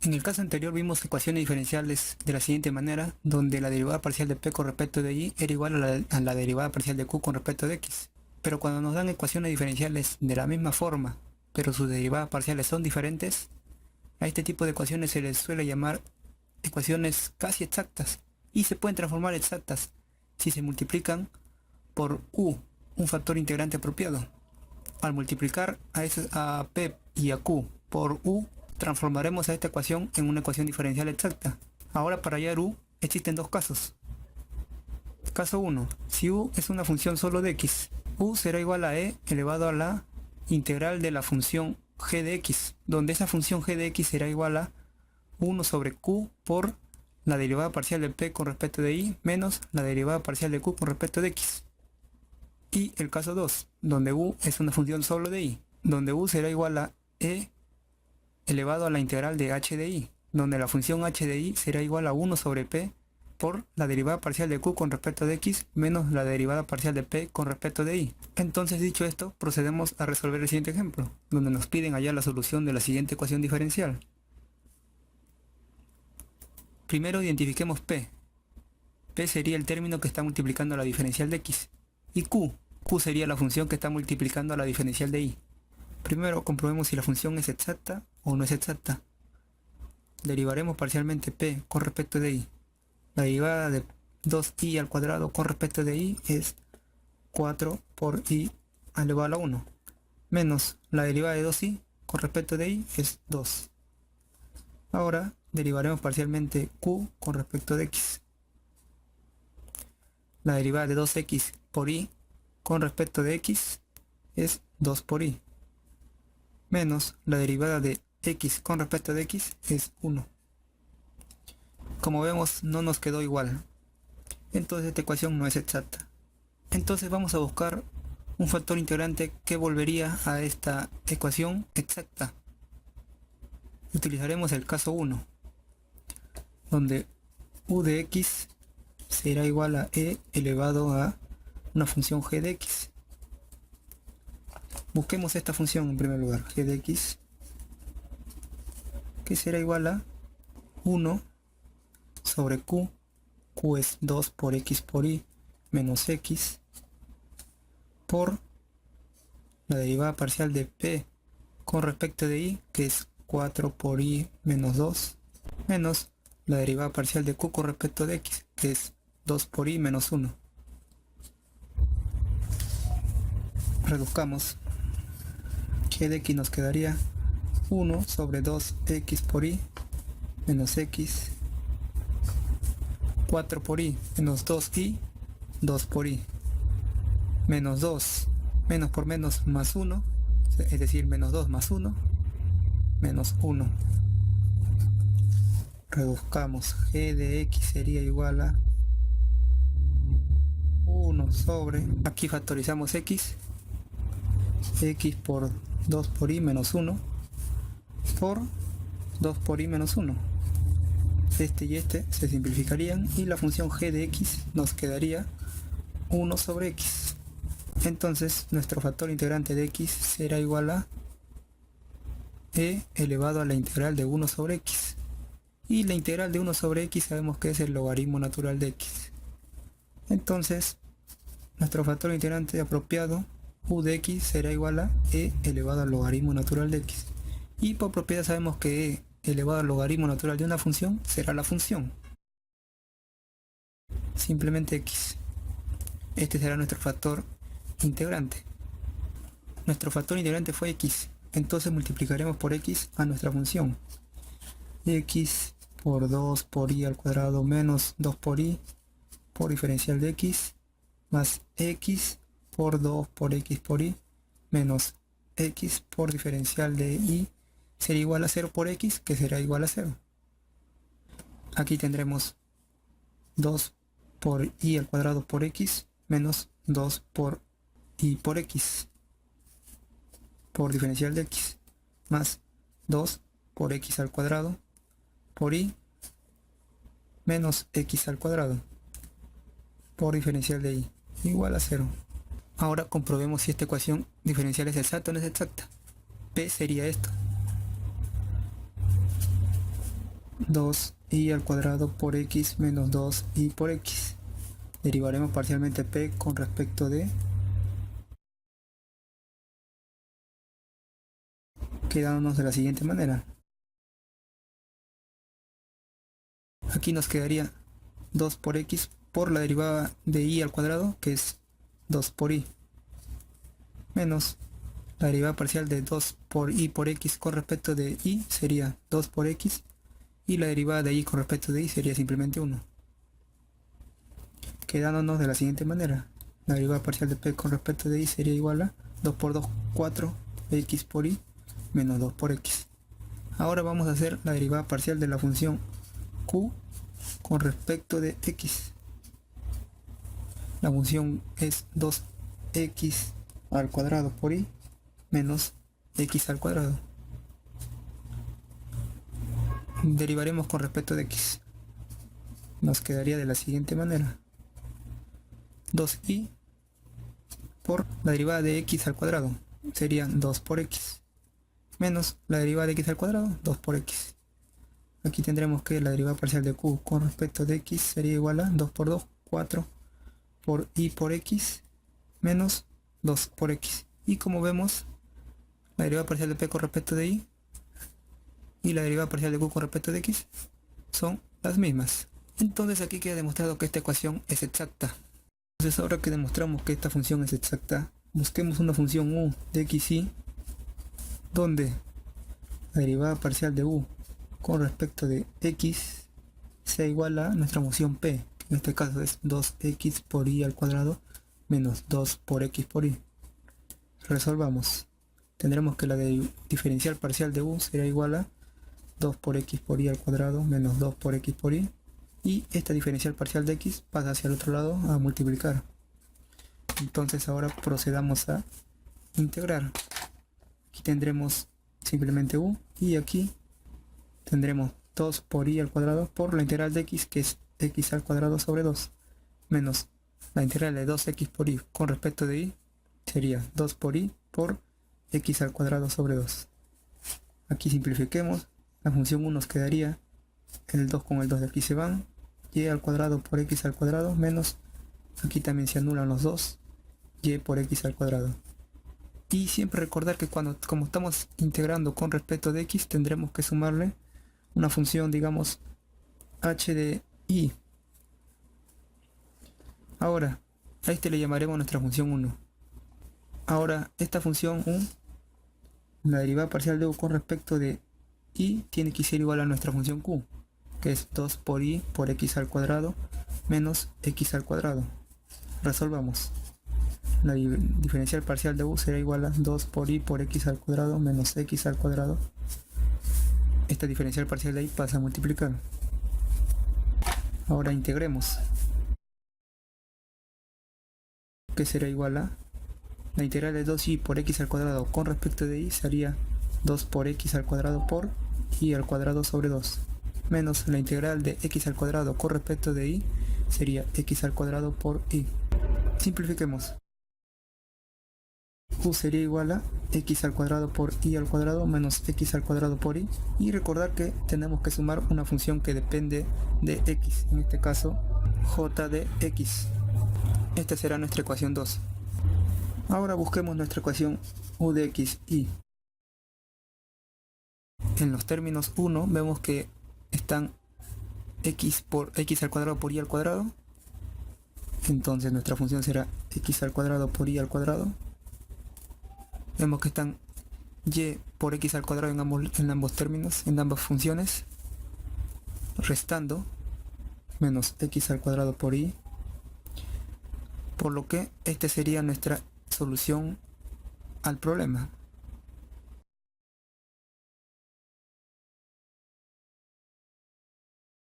En el caso anterior vimos ecuaciones diferenciales de la siguiente manera, donde la derivada parcial de p con respecto de y era igual a la derivada parcial de q con respecto de x. Pero cuando nos dan ecuaciones diferenciales de la misma forma, pero sus derivadas parciales son diferentes, a este tipo de ecuaciones se les suele llamar ecuaciones casi exactas, y se pueden transformar exactas si se multiplican por u, un factor integrante apropiado. Al multiplicar a p y a q por u, transformaremos a esta ecuación en una ecuación diferencial exacta. Ahora, para hallar u existen dos casos. Caso 1. Si u es una función solo de x, u será igual a e elevado a la integral de la función g de x, donde esa función g de x será igual a 1 sobre q por la derivada parcial de p con respecto de y menos la derivada parcial de q con respecto de x. Y el caso 2, donde u es una función solo de y, donde u será igual a e elevado a la integral de h de y, donde la función h de y será igual a 1 sobre p por la derivada parcial de q con respecto de x menos la derivada parcial de p con respecto de y. Entonces, dicho esto, procedemos a resolver el siguiente ejemplo, donde nos piden hallar la solución de la siguiente ecuación diferencial. Primero identifiquemos p. P sería el término que está multiplicando la diferencial de x. Y q sería la función que está multiplicando a la diferencial de y. Primero comprobemos si la función es exacta o no es exacta. Derivaremos parcialmente p con respecto de y. La derivada de 2i al cuadrado con respecto de y es 4 por i elevado a la 1. Menos la derivada de 2i con respecto de y es 2. Ahora derivaremos parcialmente q con respecto de x. La derivada de 2x por y con respecto de x es 2 por y. Menos la derivada de x con respecto de x es 1. Como vemos, no nos quedó igual. Entonces esta ecuación no es exacta. Entonces vamos a buscar un factor integrante que volvería a esta ecuación exacta. Utilizaremos el caso 1, donde u de x será igual a e elevado a una función g de x. Busquemos esta función en primer lugar, g de x, que será igual a 1 sobre q, q es 2 por x por y menos x, por la derivada parcial de p con respecto de y, que es 4 por y menos 2, menos la derivada parcial de q con respecto de x, que es 2 por y menos 1. Reduzcamos. G de x nos quedaría 1 sobre 2x por y menos x, 4 por y menos 2y, 2 por y, menos 2, menos por menos más 1, es decir, menos 2 más 1, menos 1. Reduzcamos. G de x sería igual a 1 sobre, aquí factorizamos x por 2 por y menos 1 por 2 por y menos 1. Este y este se simplificarían y la función g de x nos quedaría 1 sobre x. Entonces nuestro factor integrante de x será igual a e elevado a la integral de 1 sobre x. Y la integral de 1 sobre x sabemos que es el logaritmo natural de x. Entonces nuestro factor integrante apropiado, u de x, será igual a e elevado al logaritmo natural de x. Y por propiedad sabemos que e elevado al logaritmo natural de una función será la función. Simplemente x. Este será nuestro factor integrante. Nuestro factor integrante fue x. Entonces multiplicaremos por x a nuestra función. X por 2 por y al cuadrado menos 2 por y por diferencial de x más x por 2 por x por y menos x por diferencial de y será igual a 0 por x, que será igual a 0. Aquí tendremos 2 por y al cuadrado por x menos 2 por y por x por diferencial de x más 2 por x al cuadrado por y menos x al cuadrado por diferencial de y igual a 0. Ahora comprobemos si esta ecuación diferencial es exacta o no es exacta. P sería esto. 2i al cuadrado por x menos 2i por x. Derivaremos parcialmente p con respecto de, quedándonos de la siguiente manera. Aquí nos quedaría 2 por x por la derivada de i al cuadrado, que es 2 por i, menos la derivada parcial de 2 por i por x con respecto de i sería 2 por x, y la derivada de i con respecto de i sería simplemente 1. Quedándonos de la siguiente manera. La derivada parcial de p con respecto de i sería igual a 2 por 2, 4, x por i, menos 2 por x. Ahora vamos a hacer la derivada parcial de la función q con respecto de x. La función es 2x al cuadrado por i menos x al cuadrado. Derivaremos con respecto de x. Nos quedaría de la siguiente manera. 2i por la derivada de x al cuadrado sería 2 por x, menos la derivada de x al cuadrado, 2 por x. Aquí tendremos que la derivada parcial de q con respecto de x sería igual a 2 por 2, 4 por i por x, menos 2 por x. Y como vemos, la derivada parcial de p con respecto de i y la derivada parcial de q con respecto de x son las mismas. Entonces aquí queda demostrado que esta ecuación es exacta. Entonces ahora que demostramos que esta función es exacta, busquemos una función u de x y donde la derivada parcial de u con respecto de x sea igual a nuestra función p, que en este caso es 2x por i al cuadrado menos 2 por x por i. Resolvamos. Tendremos que la diferencial parcial de u será igual a 2 por x por i al cuadrado menos 2 por x por i, y esta diferencial parcial de x pasa hacia el otro lado a multiplicar. Entonces ahora procedamos a integrar. Aquí tendremos simplemente u, y aquí tendremos 2 por i al cuadrado por la integral de x, que es x al cuadrado sobre 2, menos la integral de 2x por i con respecto de i sería 2 por i por x al cuadrado sobre 2. Aquí simplifiquemos. La función 1 nos quedaría, el 2 con el 2 de aquí se van, y al cuadrado por x al cuadrado menos, aquí también se anulan los 2, y por x al cuadrado. Y siempre recordar que como estamos integrando con respecto de x, tendremos que sumarle una función, digamos, h de i. Ahora, a este le llamaremos nuestra función 1. Ahora, esta función u, la derivada parcial de u con respecto de i, tiene que ser igual a nuestra función q, que es 2 por i por x al cuadrado menos x al cuadrado. Resolvamos. La diferencial parcial de u será igual a 2 por i por x al cuadrado menos x al cuadrado. Esta diferencial parcial de i pasa a multiplicar. Ahora integremos, que será igual a la integral de 2i por x al cuadrado con respecto de i sería 2 por x al cuadrado por i al cuadrado sobre 2, menos la integral de x al cuadrado con respecto de i sería x al cuadrado por i. Simplifiquemos. Q sería igual a x al cuadrado por i al cuadrado menos x al cuadrado por i, y recordar que tenemos que sumar una función que depende de x, en este caso j de x. Esta será nuestra ecuación 2. Ahora busquemos nuestra ecuación u de x y. En los términos 1 vemos que están x por x al cuadrado por y al cuadrado. Entonces nuestra función será x al cuadrado por y al cuadrado. Vemos que están y por x al cuadrado en ambos términos, en ambas funciones, restando, menos x al cuadrado por y. Por lo que esta sería nuestra solución al problema.